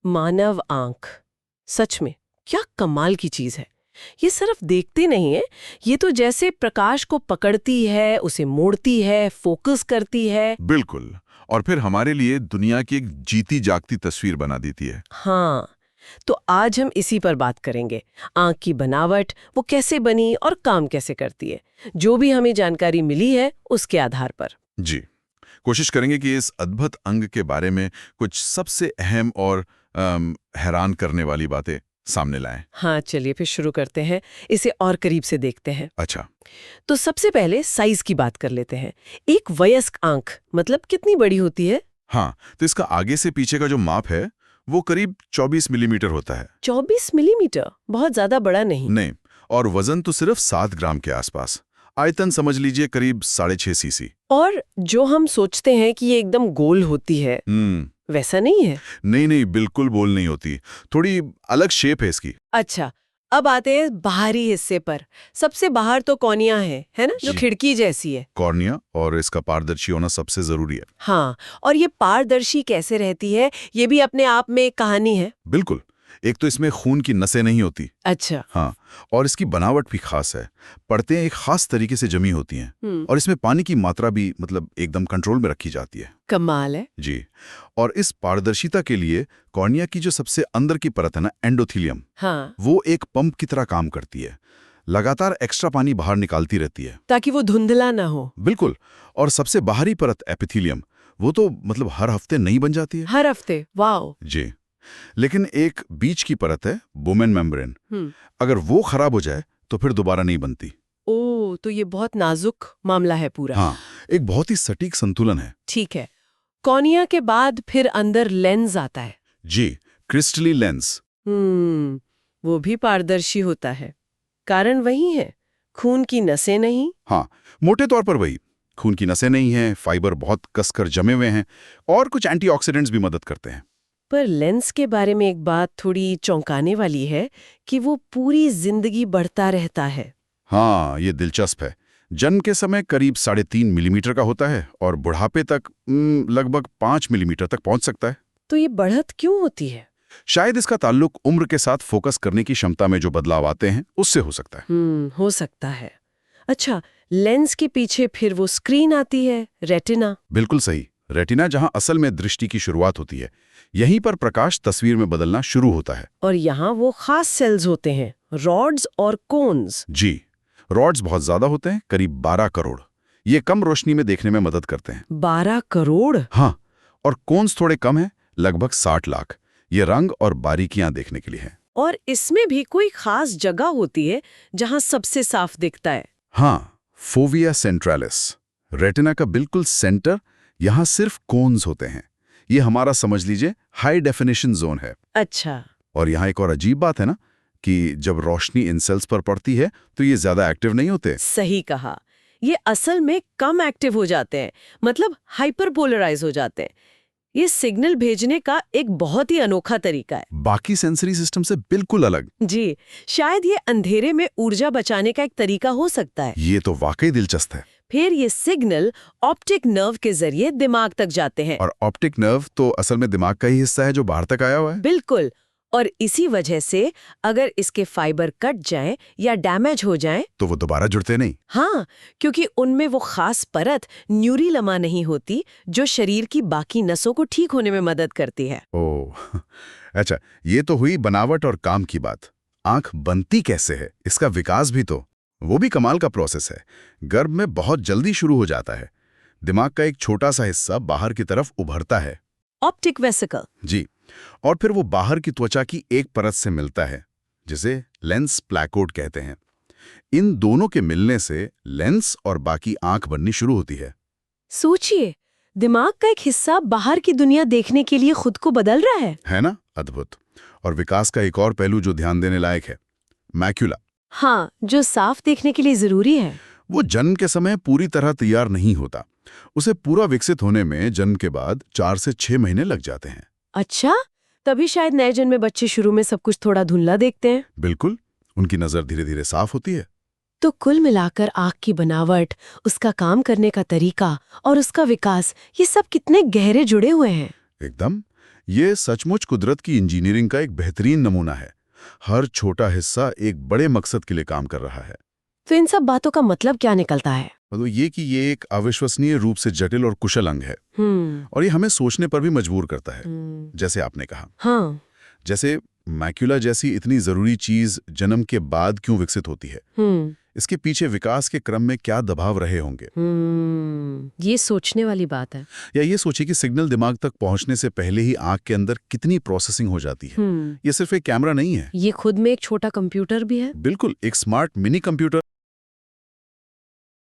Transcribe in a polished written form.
मानव आंख, सच में क्या कमाल की चीज है। ये सिर्फ देखते नहीं है, ये तो जैसे प्रकाश को पकड़ती है, उसे मोड़ती है, फोकस करती है। बिल्कुल, और फिर हमारे लिए दुनिया की एक जीती जागती तस्वीर बना देती है। हाँ, तो आज हम इसी पर बात करेंगे। आंख की बनावट, वो कैसे बनी और काम कैसे करती है, जो भी हमें जानकारी मिली है उसके आधार पर। जी, कोशिश करेंगे कि इस अद्भुत अंग के बारे में कुछ सबसे अहम और हैरान करने वाली बातें सामने लाएं। हाँ, चलिए फिर शुरू करते हैं, इसे और करीब से देखते हैं। अच्छा। तो सबसे पहले साइज की बात कर लेते हैं। एक वयस्क आंख मतलब कितनी बड़ी होती है? हाँ, तो इसका आगे से पीछे का जो माप है वो करीब 24 मिलीमीटर होता है। 24 मिलीमीटर? बहुत ज्यादा बड़ा नहीं। नहीं, और वजन तो सिर्फ 7 ग्राम के आसपास। आयतन समझ लीजिए करीब 6.5 सीसी। और जो हम सोचते हैं कि ये एकदम गोल होती है, वैसा नहीं है? नहीं नहीं, बिल्कुल गोल नहीं होती, थोड़ी अलग शेप है इसकी। अच्छा, अब आते हैं बाहरी हिस्से पर। सबसे बाहर तो कॉर्निया है ना, जो खिड़की जैसी है। कॉर्निया, और इसका पारदर्शी होना सबसे जरूरी है। हाँ, और ये पारदर्शी कैसे रहती है, ये भी अपने आप में एक कहानी है। बिल्कुल, एक तो इसमें खून की नसें नहीं होती। अच्छा। हाँ, और इसकी बनावट भी खास है। परतें एक खास तरीके से जमी होती हैं, और इसमें पानी की मात्रा भी मतलब एकदम कंट्रोल में रखी जाती है। कमाल है। जी, और इस पारदर्शिता के लिए कॉर्निया की जो सबसे अंदर की परत है ना, एंडोथीलियम, हाँ, वो एक पंप की तरह काम करती है। लगातार एक्स्ट्रा पानी बाहर निकालती रहती है, ताकि वो धुंधला ना हो। बिल्कुल। और सबसे बाहरी परत एपिथीलियम, वो तो मतलब हर हफ्ते नई बन जाती है। हर हफ्ते? वाओ। जी, लेकिन एक बीच की परत है, बुमेन मेम्ब्रेन, अगर वो खराब हो जाए तो फिर दोबारा नहीं बनती। ओ, तो ये बहुत नाजुक मामला है पूरा। हाँ, एक बहुत ही सटीक संतुलन है। ठीक है, कॉर्निया के बाद फिर अंदर लेंस आता है। जी, क्रिस्टली लेंस। वो भी पारदर्शी होता है। कारण वही है, खून की नसें नहीं। हाँ, मोटे तौर पर वही। खून की नसें नहीं हैं, फाइबर बहुत कसकर जमे हुए हैं, और कुछ एंटीऑक्सीडेंट्स भी मदद करते हैं। पर लेंस के बारे में एक बात थोड़ी चौंकाने वाली है कि वो पूरी जिंदगी बढ़ता रहता है। हाँ, ये दिलचस्प है। जन्म के समय करीब 3.5 मिलीमीटर का होता है, और बुढ़ापे तक लगभग 5 मिलीमीटर तक पहुंच सकता है। तो ये बढ़त क्यों होती है? शायद इसका ताल्लुक उम्र के साथ फोकस करने की क्षमता में जो बदलाव आते हैं उससे हो सकता है। हो सकता है। अच्छा, लेंस के पीछे फिर वो स्क्रीन आती है, रेटिना। बिल्कुल सही, रेटिना, जहां असल में दृष्टि की शुरुआत होती है। यहीं पर प्रकाश तस्वीर में बदलना शुरू होता है। और यहाँ वो खास सेल्स होते हैं, रॉड्स और कोन्स। जी, रॉड्स बहुत ज्यादा होते हैं, करीब 12 करोड़। ये कम रोशनी में देखने में मदद करते हैं। 12 करोड़? हाँ, और कोन्स थोड़े कम हैं, लगभग 60 लाख। ये रंग और बारीकियां देखने के लिए है। और इसमें भी कोई खास जगह होती है जहां सबसे साफ दिखता है? हाँ, फोविया सेंट्रालिस, रेटिना का बिल्कुल सेंटर, यहाँ सिर्फ कोन्स होते हैं। ये हमारा समझ लीजिए हाई डेफिनेशन जोन है। अच्छा। और यहाँ एक और अजीब बात है ना, कि जब रोशनी इन सेल्स पर पड़ती है तो ये ज्यादा एक्टिव नहीं होते। सही कहा, ये असल में कम एक्टिव हो जाते हैं, मतलब हाइपरपोलराइज हो जाते हैं। ये सिग्नल भेजने का एक बहुत ही अनोखा तरीका है। बाकी सेंसरी सिस्टम से बिल्कुल अलग। जी, शायद ये अंधेरे में ऊर्जा बचाने का एक तरीका हो सकता है। ये तो वाकई दिलचस्प है। फिर ये सिग्नल ऑप्टिक नर्व के जरिए दिमाग तक जाते हैं। और ऑप्टिक नर्व तो असल में दिमाग का ही हिस्सा है जो बाहर तक आया हुआ है। बिल्कुल, और इसी वजह से अगर इसके फाइबर कट जाएं या डैमेज हो जाएं, तो वो दोबारा जुड़ते नहीं। हाँ, क्योंकि उनमें वो खास परत न्यूरीलमा नहीं होती जो शरीर की बाकी नसों को ठीक होने में मदद करती है। ओह, अच्छा, ये तो हुई बनावट और काम की बात। आंख बनती कैसे है, इसका विकास भी तो, वो भी कमाल का प्रोसेस है। गर्भ में बहुत जल्दी शुरू हो जाता है। दिमाग का एक छोटा सा हिस्सा बाहर की तरफ उभरता है, ऑप्टिक वेसिकल। जी, और फिर वो बाहर की त्वचा की एक परत से मिलता है, जिसे लेंस प्लैकोड कहते हैं। इन दोनों के मिलने से लेंस और बाकी आंख बननी शुरू होती है। सोचिए, दिमाग का एक हिस्सा बाहर की दुनिया देखने के लिए खुद को बदल रहा है ना? अद्भुत। और विकास का एक और पहलू जो ध्यान देने लायक है, मैक्यूला। हाँ, जो साफ देखने के लिए जरूरी है। वो जन्म के समय पूरी तरह तैयार नहीं होता। उसे पूरा विकसित होने में जन्म के बाद 4 से 6 महीने लग जाते हैं। अच्छा, तभी शायद नए जन्मे बच्चे शुरू में सब कुछ थोड़ा धुंधला देखते हैं। बिल्कुल, उनकी नजर धीरे धीरे साफ होती है। तो कुल मिलाकर आँख की बनावट, उसका काम करने का तरीका और उसका विकास, ये सब कितने गहरे जुड़े हुए हैं। एकदम, ये सचमुच कुदरत की इंजीनियरिंग का एक बेहतरीन नमूना है। हर छोटा हिस्सा एक बड़े मकसद के लिए काम कर रहा है। तो इन सब बातों का मतलब क्या निकलता है? मतलब ये कि ये एक अविश्वसनीय रूप से जटिल और कुशल अंग है और ये हमें सोचने पर भी मजबूर करता है। जैसे आपने कहा, हाँ। जैसे मैक्यूला जैसी इतनी जरूरी चीज जन्म के बाद क्यों विकसित होती है, इसके पीछे विकास के क्रम में क्या दबाव रहे होंगे। ये सोचने वाली बात है। या ये सोचिए कि सिग्नल दिमाग तक पहुंचने से पहले ही आंख के अंदर कितनी प्रोसेसिंग हो जाती है। ये सिर्फ एक कैमरा नहीं है, ये खुद में एक छोटा कंप्यूटर भी है। बिल्कुल एक स्मार्ट मिनी कंप्यूटर।